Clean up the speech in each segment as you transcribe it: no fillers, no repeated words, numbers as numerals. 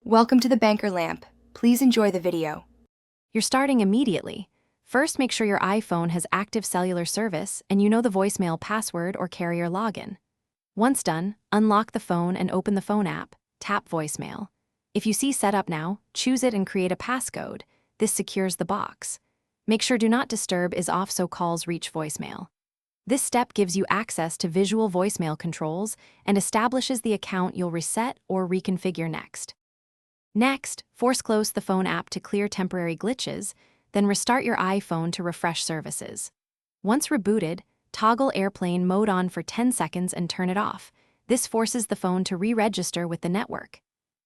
Welcome to the Banker Lamp. Please enjoy the video. You're starting immediately. First, make sure your iPhone has active cellular service and you know the voicemail password or carrier login. Once done, unlock the phone and open the phone app. Tap voicemail. If you see Setup Now, choose it and create a passcode. This secures the box. Make sure Do Not Disturb is off so calls reach voicemail. This step gives you access to visual voicemail controls and establishes the account you'll reset or reconfigure next. Next, force close the phone app to clear temporary glitches, then restart your iPhone to refresh services. Once rebooted, toggle airplane mode on for 10 seconds and turn it off. This forces the phone to re-register with the network.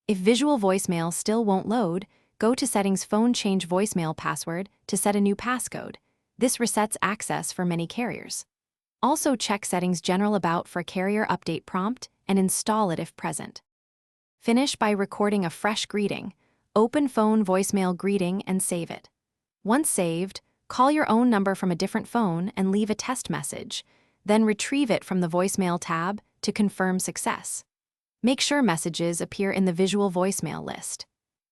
If visual voicemail still won't load, go to Settings Phone Change Voicemail Password to set a new passcode. This resets access for many carriers. Also check Settings General About for a carrier update prompt and install it if present. Finish by recording a fresh greeting. Open phone voicemail greeting and save it. Once saved, call your own number from a different phone and leave a test message. Then retrieve it from the voicemail tab to confirm success. Make sure messages appear in the visual voicemail list.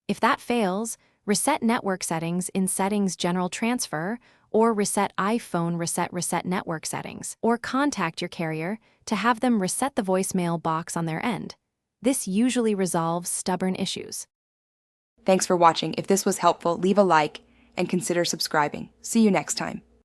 If that fails, reset network settings in Settings General Transfer or reset iPhone Reset Network Settings, or contact your carrier to have them reset the voicemail box on their end. This usually resolves stubborn issues. Thanks for watching. If this was helpful, leave a like and consider subscribing. See you next time.